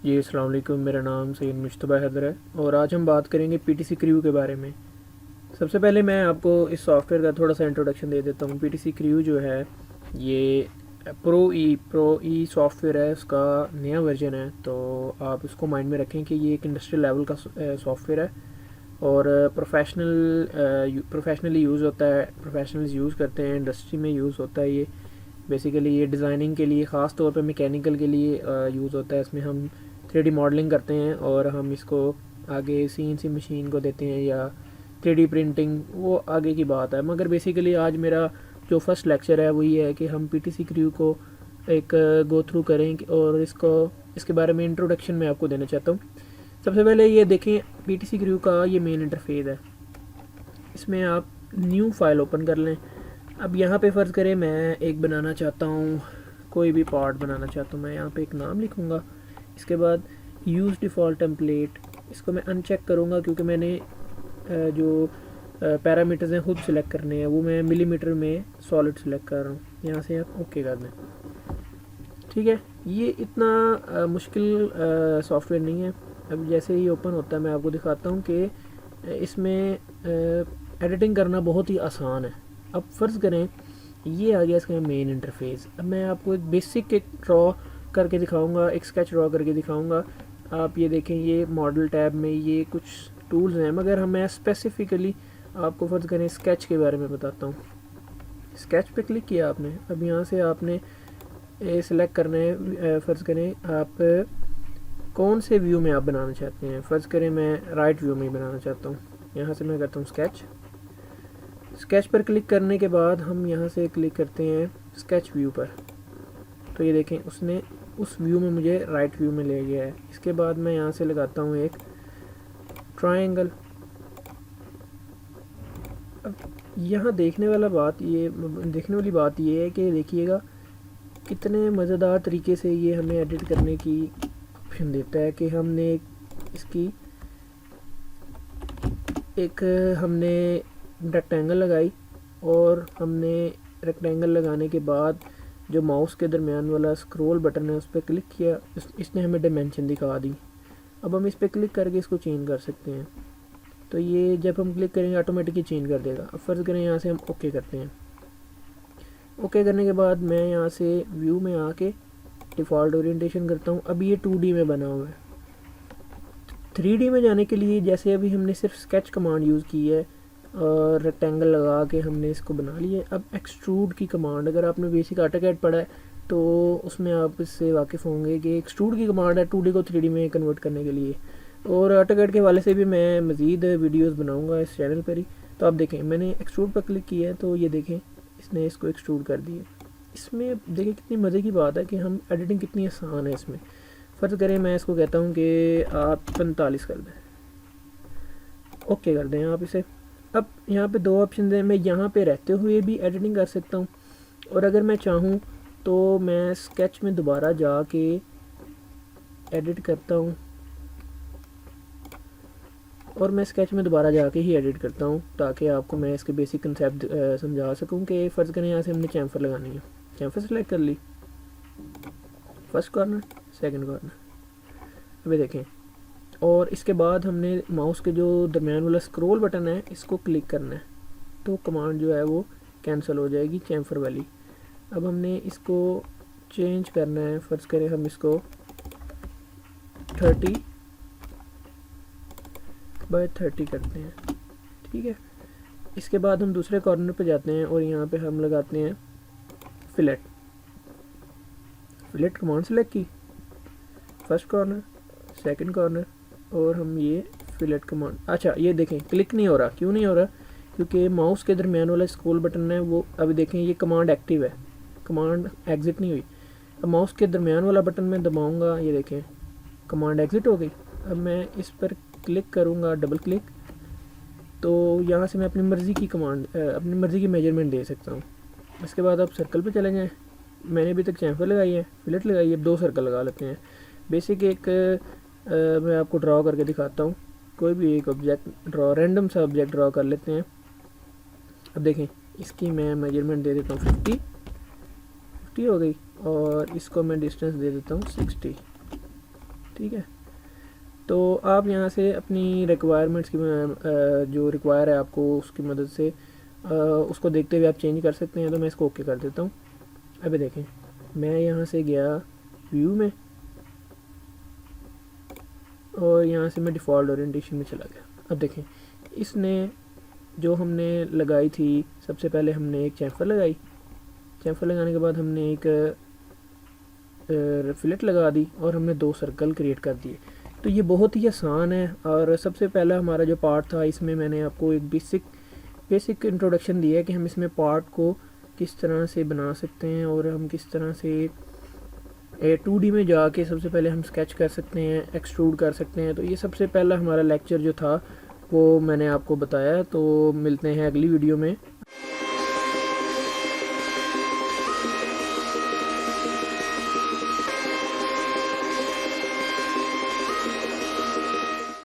जी अस्सलाम वालेकुम, मेरा नाम सैयद मुश्तबा हैदर है और आज हम बात करेंगे पीटीसी क्रू के बारे में। सबसे पहले मैं आपको इस सॉफ्टवेयर का थोड़ा सा इंट्रोडक्शन दे देता हूँ। पीटीसी क्रू जो है ये प्रो ई सॉफ्टवेयर है, उसका नया वर्जन है, तो आप उसको माइंड में रखें कि ये एक इंडस्ट्रियल लेवल का सॉफ्टवेयर है और प्रोफेशनली यूज़ होता है, प्रोफेशनल्स यूज़ करते हैं, इंडस्ट्री में यूज़ होता है। ये बेसिकली ये डिज़ाइनिंग के लिए, ख़ास तौर पे मैकेनिकल के लिए यूज़ होता है। इसमें हम 3D मॉडलिंग करते हैं और हम इसको आगे सीएनसी मशीन को देते हैं या 3D प्रिंटिंग, वो आगे की बात है। मगर बेसिकली आज मेरा जो फर्स्ट लेक्चर है वो ये है कि हम पीटीसी क्रू को एक गो थ्रू करें और इसके बारे में इंट्रोडक्शन मैं आपको देना चाहता हूँ। सबसे पहले ये देखें, पीटीसी क्रू का ये मेन इंटरफेस है। इसमें आप न्यू फाइल ओपन कर लें। अब यहाँ पे फ़र्ज़ करें मैं एक बनाना चाहता हूँ, कोई भी पार्ट बनाना चाहता हूँ। मैं यहाँ पे एक नाम लिखूँगा। इसके बाद यूज़ डिफ़ॉल्ट टेम्पलेट, इसको मैं अनचेक करूँगा क्योंकि मैंने जो पैरामीटर्स हैं खुद सिलेक्ट करने हैं, वो मैं मिलीमीटर में सॉलिड सिलेक्ट कर रहा हूँ। यहाँ से आप ओके कर दें। ठीक है, ये इतना मुश्किल सॉफ्टवेयर नहीं है। अब जैसे ही ओपन होता है मैं आपको दिखाता हूँ कि इसमें एडिटिंग करना बहुत ही आसान है। अब फ़र्ज़ करें ये आ गया इसका मेन इंटरफेस। अब मैं आपको एक बेसिक एक ड्रॉ करके दिखाऊंगा, एक स्केच ड्रॉ करके दिखाऊंगा। आप ये देखें, ये मॉडल टैब में ये कुछ टूल्स हैं, मगर मैं स्पेसिफ़िकली आपको फ़र्ज़ करें स्केच के बारे में बताता हूँ। स्केच पे क्लिक किया आपने। अब यहाँ से आपने सिलेक्ट करना है, फ़र्ज़ करें आप कौन से व्यू में आप बनाना चाहते हैं। फ़र्ज़ करें मैं राइट व्यू में बनाना चाहता हूँ। यहाँ से मैं करता हूँ स्केच पर क्लिक करने के बाद हम यहाँ से क्लिक करते हैं स्केच व्यू पर। तो ये देखें, उसने उस व्यू में मुझे राइट व्यू में ले गया है। इसके बाद मैं यहाँ से लगाता हूँ एक ट्रायंगल। अब यहाँ देखने वाली बात ये है कि देखिएगा कितने मज़ेदार तरीके से ये हमें एडिट करने की ऑप्शन देता है कि हमने इसकी हमने रेक्टेंगल लगाई और हमने रेक्टेंगल लगाने के बाद जो माउस के दरमियान वाला स्क्रॉल बटन है उस पर क्लिक किया, इसने हमें डायमेंशन दिखा दी। अब हम इस पर क्लिक करके इसको चेंज कर सकते हैं। तो ये जब हम क्लिक करेंगे ऑटोमेटिकली चेंज कर देगा। अब फ़र्ज़ करें यहाँ से हम ओके करते हैं। ओके करने के बाद मैं यहाँ से व्यू में आके डिफ़ॉल्ट ओरिएंटेशन करता हूँ। अब ये 2D में बना हुआ है। 3D में जाने के लिए जैसे अभी हमने सिर्फ स्केच कमांड यूज़ की है और रेक्टेंगल लगा के हमने इसको बना लिया। अब एक्सट्रूड की कमांड, अगर आपने बेसिक AutoCAD पढ़ा है तो उसमें आप इससे वाकिफ़ होंगे कि एक्सट्रूड की कमांड है 2D को 3D में कन्वर्ट करने के लिए। और AutoCAD के हवाले से भी मैं मज़ीद वीडियोस बनाऊंगा इस चैनल पर ही। तो आप देखें, मैंने एक्सट्रूड पर क्लिक किया है तो ये देखें इसने इसको एक्सट्रूड कर दिया। इसमें देखें कितनी मज़े की बात है कि हम एडिटिंग कितनी आसान है इसमें। फ़र्ज़ करें मैं इसको कहता हूँ कि आप 45 कर दें, ओके कर दें आप इसे। अब यहाँ पे दो ऑप्शन हैं, मैं यहाँ पे रहते हुए भी एडिटिंग कर सकता हूँ और अगर मैं चाहूँ तो मैं स्केच में दोबारा जाके एडिट करता हूँ और मैं स्केच में दोबारा जाके ही एडिट करता हूँ ताकि आपको मैं इसके बेसिक कंसेप्ट समझा सकूँ। कि फ़र्ज़ करें यहाँ से हमने चैम्फर लगानी है, चैम्फर सेलेक्ट कर ली, फर्स्ट कॉर्नर, सेकंड कॉर्नर, अभी देखें। और इसके बाद हमने माउस के जो दरमियान वाला स्क्रॉल बटन है इसको क्लिक करना है तो कमांड जो है वो कैंसिल हो जाएगी, चैम्फर वाली। अब हमने इसको चेंज करना है। फ़र्ज़ करें हम इसको 30x30 करते हैं। ठीक है, इसके बाद हम दूसरे कॉर्नर पे जाते हैं और यहाँ पे हम लगाते हैं फिलेट कमांड सेलेक्ट की, फर्स्ट कॉर्नर, सेकंड कॉर्नर, और हम ये फिलेट कमांड। अच्छा ये देखें क्लिक नहीं हो रहा, क्यों नहीं हो रहा? क्योंकि माउस के दरमियान वाला स्क्रॉल बटन है वो, अभी देखें ये कमांड एक्टिव है, कमांड एग्ज़िट नहीं हुई। अब माउस के दरमियान वाला बटन मैं दबाऊंगा, ये देखें कमांड एग्ज़िट हो गई। अब मैं इस पर क्लिक करूँगा, डबल क्लिक, तो यहाँ से मैं अपनी मर्ज़ी की कमांड, अपनी मर्ज़ी की मेजरमेंट दे सकता हूँ। इसके बाद आप सर्कल पे चले जाएँ। मैंने अभी तक चैम्फर लगाई है, फिलेट लगाई है, 2 सर्कल लगा लेते हैं। बेसिक एक मैं आपको ड्रॉ करके दिखाता हूँ। कोई भी एक ऑब्जेक्ट ड्रॉ, रैंडम सा ऑब्जेक्ट ड्रॉ कर लेते हैं। अब देखें इसकी मैं मेजरमेंट दे देता हूँ 50 हो गई और इसको मैं डिस्टेंस दे देता हूँ 60। ठीक है। तो आप यहाँ से अपनी रिक्वायरमेंट्स की जो रिक्वायर है आपको उसकी मदद से उसको देखते हुए आप चेंज कर सकते हैं। तो मैं इसको ओके कर देता हूँ। अभी देखें, मैं यहाँ से गया व्यू में और यहाँ से मैं डिफ़ॉल्ट ओरिएंटेशन में चला गया। अब देखें, इसने जो हमने लगाई थी, सबसे पहले हमने एक चैम्फर लगाई, चैम्फर लगाने के बाद हमने एक फिलेट लगा दी और हमने 2 सर्कल क्रिएट कर दिए। तो ये बहुत ही आसान है। और सबसे पहला हमारा जो पार्ट था, इसमें मैंने आपको एक बेसिक इंट्रोडक्शन दिया है कि हम इसमें पार्ट को किस तरह से बना सकते हैं और हम किस तरह से 2D में जाके सबसे पहले हम स्केच कर सकते हैं, एक्सट्रूड कर सकते हैं। तो ये सबसे पहला हमारा लेक्चर जो था वो मैंने आपको बताया। तो मिलते हैं अगली वीडियो में।